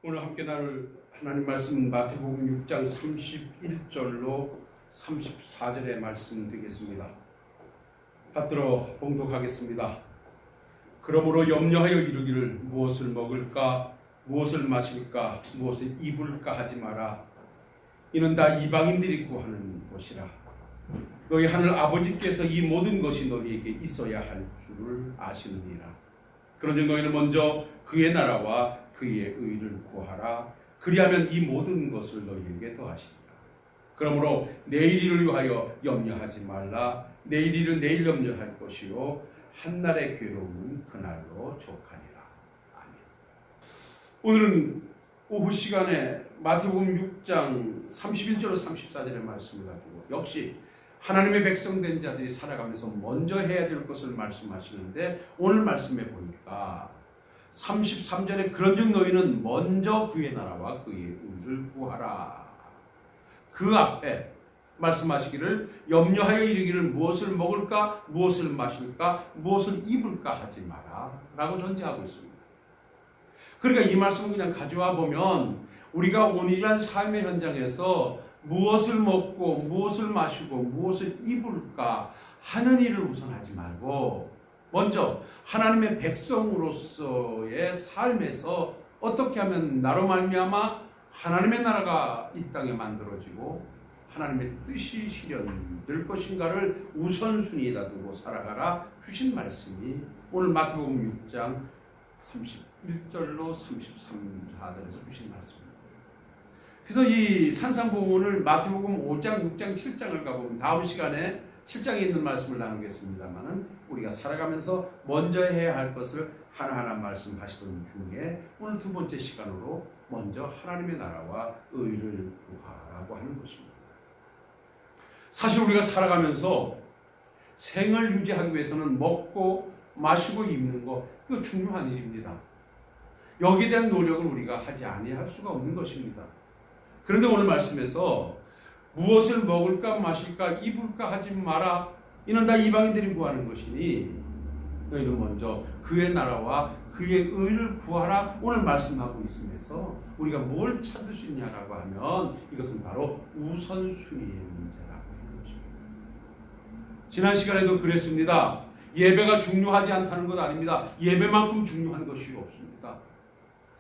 오늘 함께 나눌 하나님 말씀은 마태복음 6장 31절로 34절의 말씀 되겠습니다. 받들어 봉독하겠습니다. 그러므로 염려하여 이르기를 무엇을 먹을까 무엇을 마실까 무엇을 입을까 하지 마라. 이는 다 이방인들이 구하는 것이라. 너희 하늘 아버지께서 이 모든 것이 너희에게 있어야 할 줄을 아시느니라. 그런즉 너희는 먼저 그의 나라와 그의 의를 구하라. 그리하면 이 모든 것을 너희에게 더하시리라. 그러므로 내일 일을 위하여 염려하지 말라. 내일 일은 내일 염려할 것이요 한날의 괴로움은 그날로 족하리라. 아멘. 오늘은 오후 시간에 마태복음 6장 31절로 34절의 말씀을 가지고 역시 하나님의 백성된 자들이 살아가면서 먼저 해야 될 것을 말씀하시는데, 오늘 말씀에 보니까 33절에 그런즉 너희는 먼저 그의 나라와 그의 의를 구하라. 그 앞에 말씀하시기를 염려하여 이르기를 무엇을 먹을까 무엇을 마실까 무엇을 입을까 하지 마라 라고 전제하고 있습니다. 그러니까 이 말씀을 그냥 가져와 보면 우리가 오늘이란 삶의 현장에서 무엇을 먹고 무엇을 마시고 무엇을 입을까 하는 일을 우선 하지 말고 먼저 하나님의 백성으로서의 삶에서 어떻게 하면 나로 말미암아 하나님의 나라가 이 땅에 만들어지고 하나님의 뜻이 실현될 것인가를 우선순위에다 두고 살아가라 주신 말씀이 오늘 마태복음 6장 31절로 33절에서 주신 말씀입니다. 그래서 이 산상보훈을 마태복음 5장, 6장, 7장을 가보면 다음 시간에 7장에 있는 말씀을 나누겠습니다만은 우리가 살아가면서 먼저 해야 할 것을 하나하나 말씀하시던 중에 오늘 두 번째 시간으로 먼저 하나님의 나라와 의를 구하라고 하는 것입니다. 사실 우리가 살아가면서 생을 유지하기 위해서는 먹고 마시고 입는 거 이거 중요한 일입니다. 여기에 대한 노력을 우리가 하지 아니할 수가 없는 것입니다. 그런데 오늘 말씀에서 무엇을 먹을까 마실까 입을까 하지 마라. 이는 다 이방인들이 구하는 것이니 너희는 먼저 그의 나라와 그의 의를 구하라. 오늘 말씀하고 있으면서 우리가 뭘 찾을 수 있냐라고 하면 이것은 바로 우선순위의 문제라고 하는 것입니다. 지난 시간에도 그랬습니다. 예배가 중요하지 않다는 것 아닙니다. 예배만큼 중요한 것이 없습니다.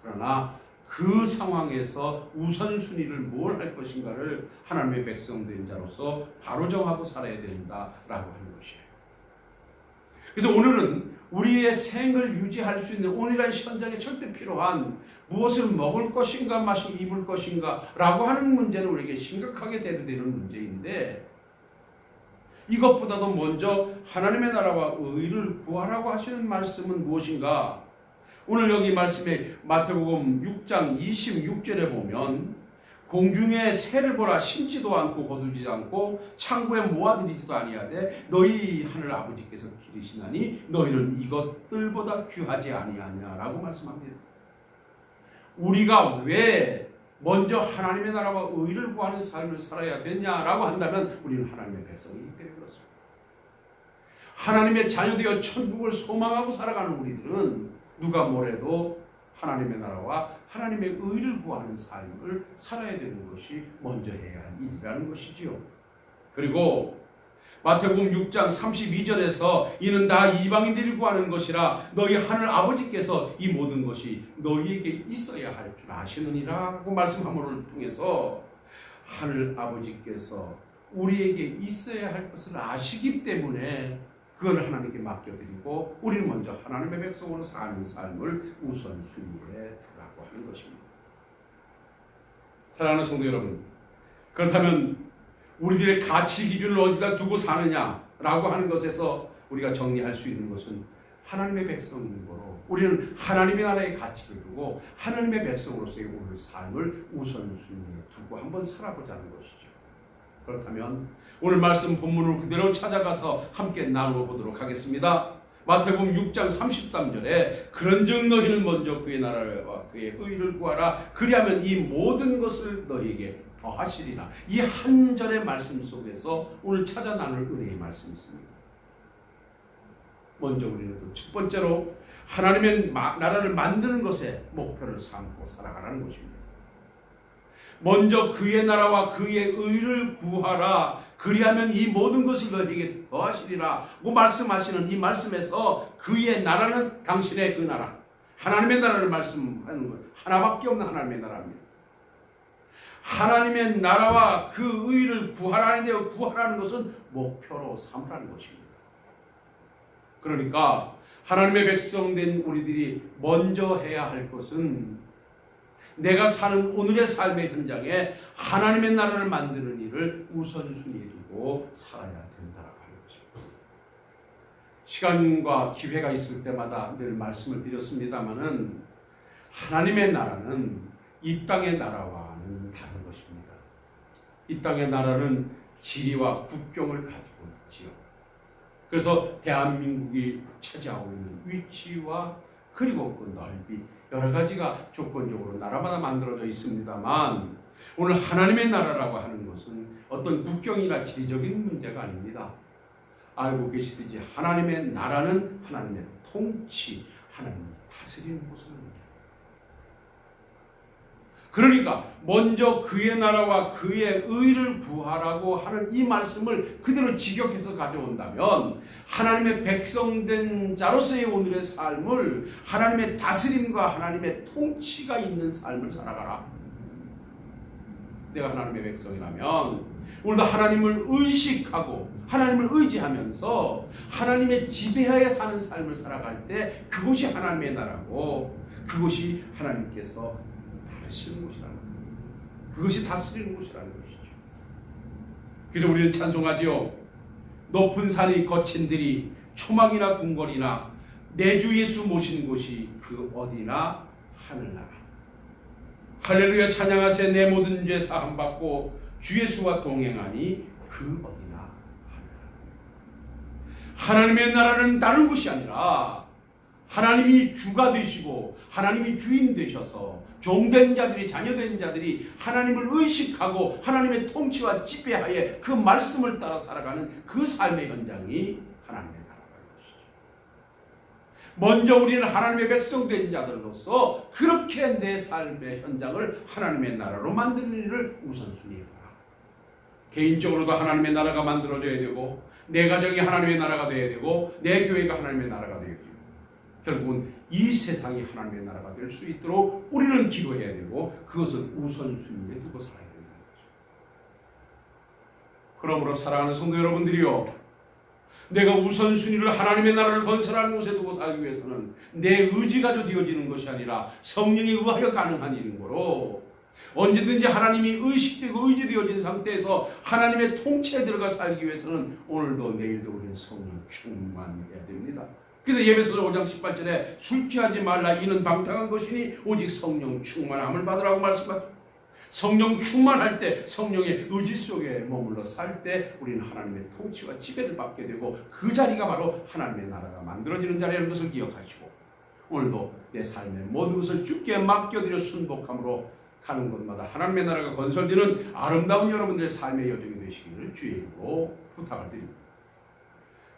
그러나 그 상황에서 우선순위를 뭘 할 것인가를 하나님의 백성된 자로서 바로 정하고 살아야 된다라고 하는 것이에요. 그래서 오늘은 우리의 생을 유지할 수 있는 오늘의 현장에 절대 필요한 무엇을 먹을 것인가 마실 입을 것인가 라고 하는 문제는 우리에게 심각하게 대두되는 문제인데, 이것보다도 먼저 하나님의 나라와 의를 구하라고 하시는 말씀은 무엇인가? 오늘 여기 말씀에 마태복음 6장 26절에 보면 공중에 새를 보라 심지도 않고 거두지도 않고 창고에 모아들이지도 아니하되 너희 하늘 아버지께서 기르시나니 너희는 이것들보다 귀하지 아니하냐라고 말씀합니다. 우리가 왜 먼저 하나님의 나라와 의를 구하는 삶을 살아야 되냐라고 한다면 우리는 하나님의 백성이기 때문에 그렇습니다. 하나님의 자녀되어 천국을 소망하고 살아가는 우리들은 누가 뭐래도 하나님의 나라와 하나님의 의를 구하는 삶을 살아야 되는 것이 먼저 해야 할 일이라는 것이지요. 그리고 마태복음 6장 32절에서 이는 다 이방인들이 구하는 것이라 너희 하늘 아버지께서 이 모든 것이 너희에게 있어야 할 줄 아시느니라고 말씀함을 통해서 하늘 아버지께서 우리에게 있어야 할 것을 아시기 때문에 그걸 하나님께 맡겨드리고 우리는 먼저 하나님의 백성으로 사는 삶을 우선순위에 두라고 하는 것입니다. 사랑하는 성도 여러분, 그렇다면 우리들의 가치 기준을 어디다 두고 사느냐라고 하는 것에서 우리가 정리할 수 있는 것은 하나님의 백성인 거로 우리는 하나님의 나라의 가치를 두고 하나님의 백성으로서의 오늘 삶을 우선순위에 두고 한번 살아보자는 것이죠. 그렇다면 오늘 말씀 본문을 그대로 찾아가서 함께 나누어 보도록 하겠습니다. 마태복음 6장 33절에 그런즉 너희는 먼저 그의 나라와 그의 의를 구하라. 그리하면 이 모든 것을 너희에게 더하시리라. 이 한 절의 말씀 속에서 오늘 찾아 나눌 은혜의 말씀이 있습니다. 먼저 우리는 그 첫 번째로 하나님의 나라를 만드는 것에 목표를 삼고 살아가라는 것입니다. 먼저 그의 나라와 그의 의를 구하라. 그리하면 이 모든 것을 너희에게 더하시리라고 말씀하시는 이 말씀에서 그의 나라는 당신의 그 나라, 하나님의 나라를 말씀하는 것. 하나밖에 없는 하나님의 나라입니다. 하나님의 나라와 그 의를 구하라는데요. 구하라는 것은 목표로 삼으라는 것입니다. 그러니까 하나님의 백성된 우리들이 먼저 해야 할 것은 내가 사는 오늘의 삶의 현장에 하나님의 나라를 만드는 일을 우선순위에 두고 살아야 된다고 하는 것입니다. 시간과 기회가 있을 때마다 늘 말씀을 드렸습니다마는 하나님의 나라는 이 땅의 나라와는 다른 것입니다. 이 땅의 나라는 지리와 국경을 가지고 있지요. 그래서 대한민국이 차지하고 있는 위치와 그리고 그 넓이 여러 가지가 조건적으로 나라마다 만들어져 있습니다만 오늘 하나님의 나라라고 하는 것은 어떤 국경이나 지리적인 문제가 아닙니다. 알고 계시듯이 하나님의 나라는 하나님의 통치, 하나님의 다스리는 곳입니다. 그러니까 먼저 그의 나라와 그의 의를 구하라고 하는 이 말씀을 그대로 직역해서 가져온다면 하나님의 백성된 자로서의 오늘의 삶을 하나님의 다스림과 하나님의 통치가 있는 삶을 살아가라. 내가 하나님의 백성이라면 오늘도 하나님을 의식하고 하나님을 의지하면서 하나님의 지배하에 사는 삶을 살아갈 때 그것이 하나님의 나라고 그것이 하나님께서 다스리는 곳이라는 거예요. 그것이 다스리는 곳이라는 것이죠. 그래서 우리는 찬송하지요. 높은 산이 거친 들이 초막이나 궁궐이나 내 주 예수 모신 곳이 그 어디나 하늘나라. 할렐루야 찬양하세. 내 모든 죄 사함 받고 주 예수와 동행하니 그 어디나 하늘나라. 하나님의 나라는 다른 곳이 아니라 하나님이 주가 되시고 하나님이 주인 되셔서 종된 자들이 자녀된 자들이 하나님을 의식하고 하나님의 통치와 지배하에 그 말씀을 따라 살아가는 그 삶의 현장이 하나님의 나라라는 것이죠. 먼저 우리는 하나님의 백성된 자들로서 그렇게 내 삶의 현장을 하나님의 나라로 만드는 일을 우선순위에 둬라. 개인적으로도 하나님의 나라가 만들어져야 되고 내 가정이 하나님의 나라가 되어야 되고 내 교회가 하나님의 나라가 되어야 되고 결국은 이 세상이 하나님의 나라가 될 수 있도록 우리는 기도해야 되고 그것을 우선순위에 두고 살아야 된다는 거죠. 그러므로 사랑하는 성도 여러분들이요, 내가 우선순위를 하나님의 나라를 건설하는 곳에 두고 살기 위해서는 내 의지가 되어지는 것이 아니라 성령에 의하여 가능한 일인 거로 언제든지 하나님이 의식되고 의지되어진 상태에서 하나님의 통치에 들어가 살기 위해서는 오늘도 내일도 우리는 성령 충만해야 됩니다. 그래서 예배소서 5장 18절에 술 취하지 말라 이는 방탕한 것이니 오직 성령 충만함을 받으라고 말씀하죠. 성령 충만할 때 성령의 의지 속에 머물러 살 때 우리는 하나님의 통치와 지배를 받게 되고 그 자리가 바로 하나님의 나라가 만들어지는 자리라는 것을 기억하시고 오늘도 내 삶의 모든 것을 주께 맡겨드려 순복함으로 가는 곳마다 하나님의 나라가 건설되는 아름다운 여러분들의 삶의 여정이 되시기를 주의 이름으로 부탁을 드립니다.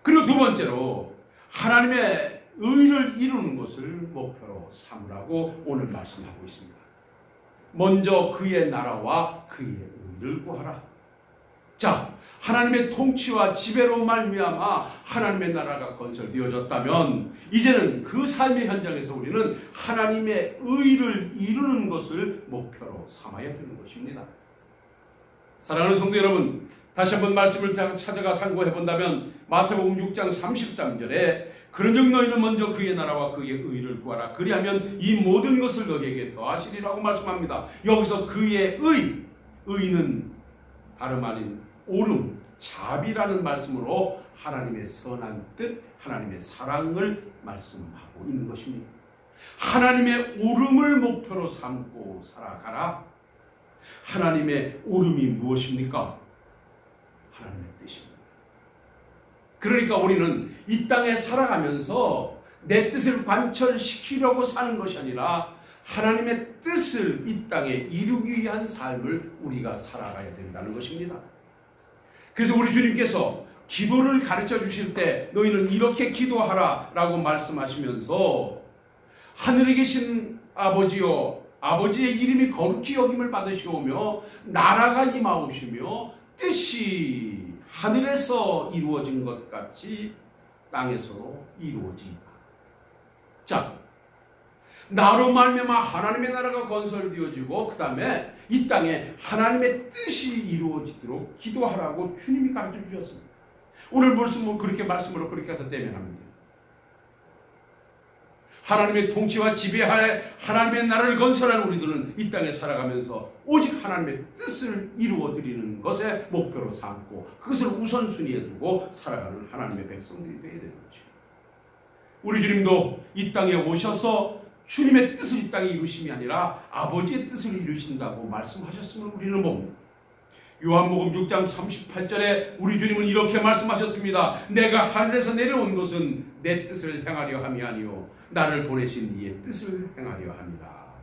그리고 두 번째로 하나님의 의를 이루는 것을 목표로 삼으라고 오늘 말씀하고 있습니다. 먼저 그의 나라와 그의 의를 구하라. 자, 하나님의 통치와 지배로 말미암아 하나님의 나라가 건설되어졌다면 이제는 그 삶의 현장에서 우리는 하나님의 의를 이루는 것을 목표로 삼아야 되는 것입니다. 사랑하는 성도 여러분, 다시 한번 말씀을 찾아가 상고해 본다면 마태복음 6장 33절에 그런즉 너희는 먼저 그의 나라와 그의 의를 구하라. 그리하면 이 모든 것을 너희에게 더하시리라고 말씀합니다. 여기서 그의 의는 다름 아닌 옳음, 자비라는 말씀으로 하나님의 선한 뜻, 하나님의 사랑을 말씀하고 있는 것입니다. 하나님의 옳음을 목표로 삼고 살아가라. 하나님의 옳음이 무엇입니까? 하나님의 뜻입니다. 그러니까 우리는 이 땅에 살아가면서 내 뜻을 관철시키려고 사는 것이 아니라 하나님의 뜻을 이 땅에 이루기 위한 삶을 우리가 살아가야 된다는 것입니다. 그래서 우리 주님께서 기도를 가르쳐 주실 때 너희는 이렇게 기도하라 라고 말씀하시면서 하늘에 계신 아버지여, 아버지의 이름이 거룩히 여김을 받으시오며 나라가 임하오시며 뜻이 하늘에서 이루어진 것 같이 땅에서도 이루어지이다. 자, 나로 말미암아 하나님의 나라가 건설되어지고 그 다음에 이 땅에 하나님의 뜻이 이루어지도록 기도하라고 주님이 가르쳐 주셨습니다. 오늘 말씀은 그렇게 말씀으로 그렇게 해서 대면합니다. 하나님의 통치와 지배하에 하나님의 나라를 건설한 우리들은 이 땅에 살아가면서 오직 하나님의 뜻을 이루어드리는 것에 목표로 삼고 그것을 우선순위에 두고 살아가는 하나님의 백성들이 되어야 되는 거죠. 우리 주님도 이 땅에 오셔서 주님의 뜻을 이 땅에 이루심이 아니라 아버지의 뜻을 이루신다고 말씀하셨음을 우리는 봅니다. 요한복음 6장 38절에 우리 주님은 이렇게 말씀하셨습니다. 내가 하늘에서 내려온 것은 내 뜻을 행하려 함이 아니요 나를 보내신 이의 뜻을 행하려 함이라.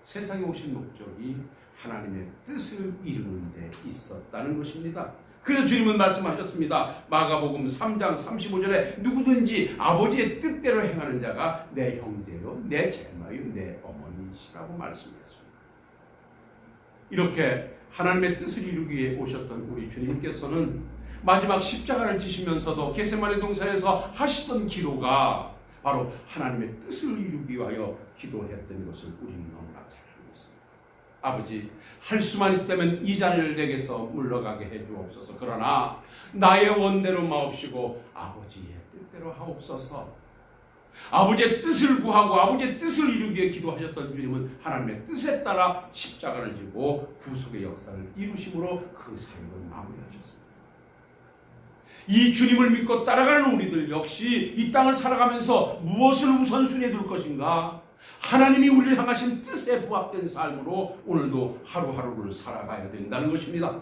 세상에 오신 목적이 하나님의 뜻을 이루는 데 있었다는 것입니다. 그래서 주님은 말씀하셨습니다. 마가복음 3장 35절에 누구든지 아버지의 뜻대로 행하는 자가 내 형제요 내 제마요 내 어머니시라고 말씀했습니다. 이렇게 하나님의 뜻을 이루기 위해 오셨던 우리 주님께서는 마지막 십자가를 지시면서도 겟세마네 동산에서 하시던 기도가 바로 하나님의 뜻을 이루기 위하여 기도했던 것을 우리는 너무나 잘 알고 있습니다. 아버지, 할 수만 있다면 이 자를 내게서 물러가게 해주옵소서. 그러나 나의 원대로 마옵시고 아버지의 뜻대로 하옵소서. 아버지의 뜻을 구하고 아버지의 뜻을 이루기 위해 기도하셨던 주님은 하나님의 뜻에 따라 십자가를 지고 구속의 역사를 이루심으로 그 사역을 마무리하셨습니다. 이 주님을 믿고 따라가는 우리들 역시 이 땅을 살아가면서 무엇을 우선순위에 둘 것인가? 하나님이 우리를 향하신 뜻에 부합된 삶으로 오늘도 하루하루를 살아가야 된다는 것입니다.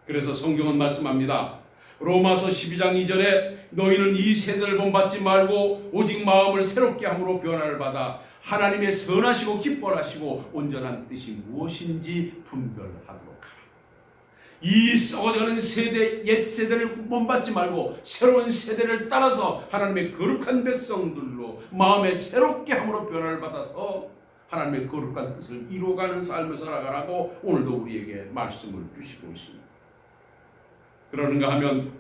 그래서 성경은 말씀합니다. 로마서 12장 2절에 너희는 이 세대를 본받지 말고 오직 마음을 새롭게 함으로 변화를 받아 하나님의 선하시고 기뻐하시고 온전한 뜻이 무엇인지 분별하도록 하라. 이 썩어가는 세대, 옛 세대를 본받지 말고 새로운 세대를 따라서 하나님의 거룩한 백성들로 마음에 새롭게 함으로 변화를 받아서 하나님의 거룩한 뜻을 이루어가는 삶을 살아가라고 오늘도 우리에게 말씀을 주시고 있습니다. 그러는가 하면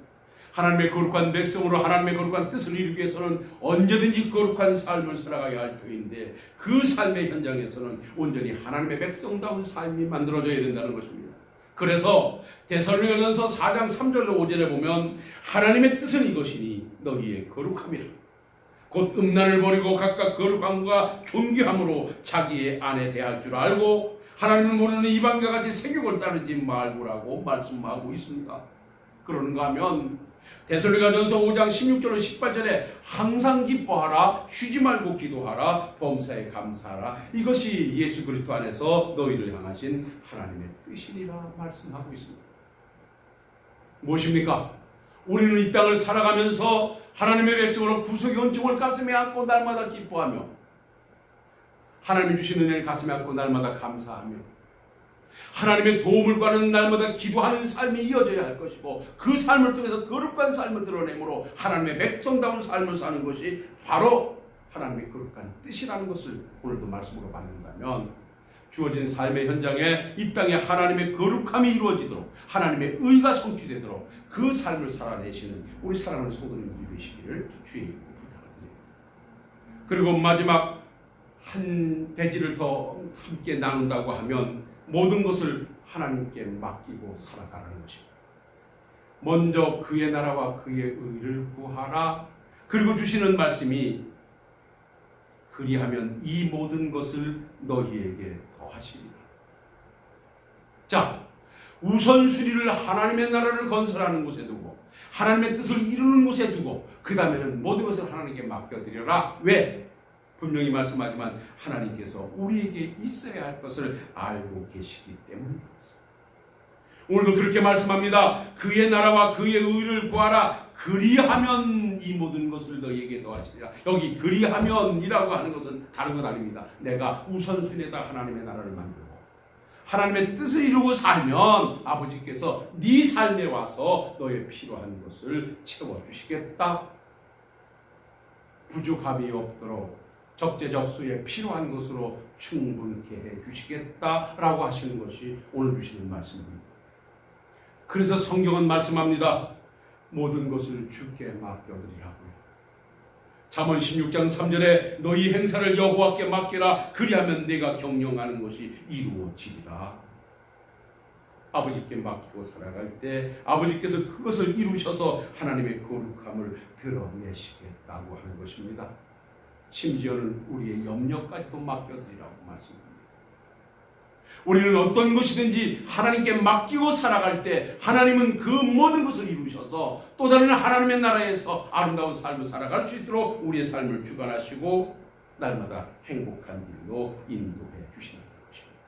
하나님의 거룩한 백성으로 하나님의 거룩한 뜻을 이루기 위해서는 언제든지 거룩한 삶을 살아가야 할 터인데 그 삶의 현장에서는 온전히 하나님의 백성다운 삶이 만들어져야 된다는 것입니다. 그래서 데살로니가전서 4장 3절로 5절에 보면 하나님의 뜻은 이것이니 너희의 거룩함이라. 곧 음란을 버리고 각각 거룩함과 존귀함으로 자기의 안에 대할 줄 알고 하나님을 모르는 이방과 같이 세격을 따르지 말고라고 말씀하고 있습니다. 그런가 하면 데살로니가전서 5장 16절로 18절에 항상 기뻐하라, 쉬지 말고 기도하라, 범사에 감사하라. 이것이 예수 그리스도 안에서 너희를 향하신 하나님의 뜻이니라 말씀하고 있습니다. 무엇입니까? 우리는 이 땅을 살아가면서 하나님의 백성으로 구속의 은총을 가슴에 안고 날마다 기뻐하며 하나님이 주신 은혜를 가슴에 안고 날마다 감사하며 하나님의 도움을 구하는 날마다 기도하는 삶이 이어져야 할 것이고 그 삶을 통해서 거룩한 삶을 드러내므로 하나님의 백성다운 삶을 사는 것이 바로 하나님의 거룩한 뜻이라는 것을 오늘도 말씀으로 받는다면 주어진 삶의 현장에 이 땅에 하나님의 거룩함이 이루어지도록 하나님의 의가 성취되도록 그 삶을 살아내시는 우리 사랑하는 성도님들이 되시기를 주의 이름으로 부탁을 드립니다. 그리고 마지막 한 대지를 더 함께 나눈다고 하면 모든 것을 하나님께 맡기고 살아가라는 것입니다. 먼저 그의 나라와 그의 의를 구하라. 그리고 주시는 말씀이 그리하면 이 모든 것을 너희에게 더하시리라. 자, 우선순위를 하나님의 나라를 건설하는 곳에 두고 하나님의 뜻을 이루는 곳에 두고 그 다음에는 모든 것을 하나님께 맡겨드려라. 왜? 분명히 말씀하지만 하나님께서 우리에게 있어야 할 것을 알고 계시기 때문입니다. 오늘도 그렇게 말씀합니다. 그의 나라와 그의 의를 구하라. 그리하면 이 모든 것을 너희에게 더하시리라. 여기 그리하면이라고 하는 것은 다른 건 아닙니다. 내가 우선순위에다 하나님의 나라를 만들고 하나님의 뜻을 이루고 살면 아버지께서 네 삶에 와서 너의 필요한 것을 채워주시겠다. 부족함이 없도록 적재적소에 필요한 것으로 충분케 해주시겠다라고 하시는 것이 오늘 주시는 말씀입니다. 그래서 성경은 말씀합니다. 모든 것을 주께 맡겨드리라고요. 잠언 16장 3절에 너희 행사를 여호와께 맡기라. 그리하면 내가 경영하는 것이 이루어지리라. 아버지께 맡기고 살아갈 때 아버지께서 그것을 이루셔서 하나님의 거룩함을 드러내시겠다고 하는 것입니다. 심지어는 우리의 염려까지도 맡겨드리라고 말씀합니다. 우리는 어떤 것이든지 하나님께 맡기고 살아갈 때 하나님은 그 모든 것을 이루셔서 또 다른 하나님의 나라에서 아름다운 삶을 살아갈 수 있도록 우리의 삶을 주관하시고 날마다 행복한 길로 인도해 주시는 것입니다.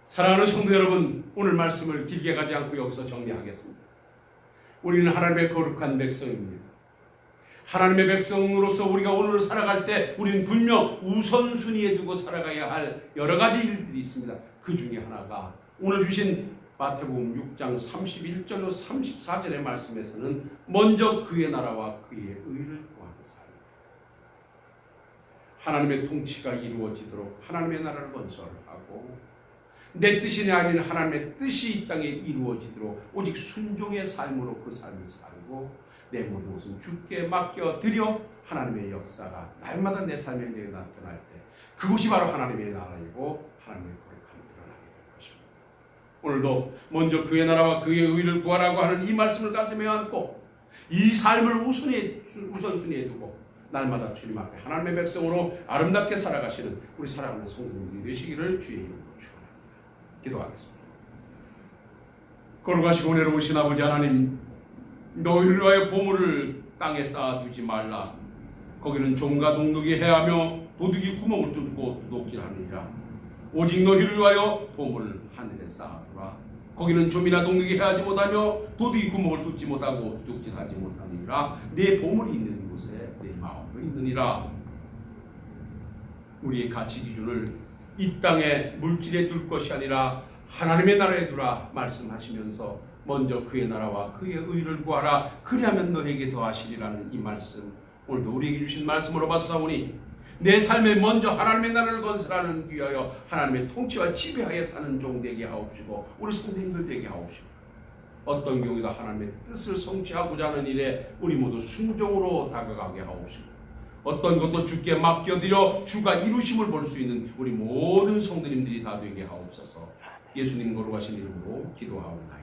사랑하는 성도 여러분, 오늘 말씀을 길게 가지 않고 여기서 정리하겠습니다. 우리는 하나님의 거룩한 백성입니다. 하나님의 백성으로서 우리가 오늘 살아갈 때 우리는 분명 우선순위에 두고 살아가야 할 여러 가지 일들이 있습니다. 그 중에 하나가 오늘 주신 마태복음 6장 31절로 34절의 말씀에서는 먼저 그의 나라와 그의 의를 구하는 삶입니다. 하나님의 통치가 이루어지도록 하나님의 나라를 건설하고 내 뜻이 아닌 하나님의 뜻이 이 땅에 이루어지도록 오직 순종의 삶으로 그 삶을 살고 내 모든 것은 주께 맡겨드려 하나님의 역사가 날마다 내 삶에 나타날 때 그것이 바로 하나님의 나라이고 하나님의 거룩함이 드러나게 될 것입니다. 오늘도 먼저 그의 나라와 그의 의를 구하라고 하는 이 말씀을 가슴에 안고 이 삶을 우선순위에 두고 날마다 주님 앞에 하나님의 백성으로 아름답게 살아가시는 우리 사랑하는 성도님들이 되시기를 주의 이름으로 축원합니다. 기도하겠습니다. 거룩하시고 은혜로우신 아버지 하나님, 너희를 위하여 보물을 땅에 쌓아두지 말라. 거기는 좀과 동독이 해하며 도둑이 구멍을 뚫고 도둑질하느니라. 오직 너희를 위하여 보물을 하늘에 쌓아두라. 거기는 좀이나 동독이 해하지 못하며 도둑이 구멍을 뚫지 못하고 도둑질하지 못하느니라. 내 보물이 있는 곳에 내 마음도 있느니라. 우리의 가치 기준을 이 땅의 물질에 둘 것이 아니라 하나님의 나라에 두라 말씀하시면서 먼저 그의 나라와 그의 의를 구하라. 그리하면 너에게 더하시리라는 이 말씀, 오늘도 우리에게 주신 말씀으로 봤사오니 내 삶에 먼저 하나님의 나라를 건설하는 위하여 하나님의 통치와 지배하에 사는 종 되게 하옵시고 우리 성도님들 되게 하옵시고 어떤 경우에도 하나님의 뜻을 성취하고자 하는 일에 우리 모두 순종으로 다가가게 하옵시고 어떤 것도 주께 맡겨드려 주가 이루심을 볼 수 있는 우리 모든 성도님들이 다 되게 하옵소서. 예수님 거룩하신 이름으로 기도하옵나이다.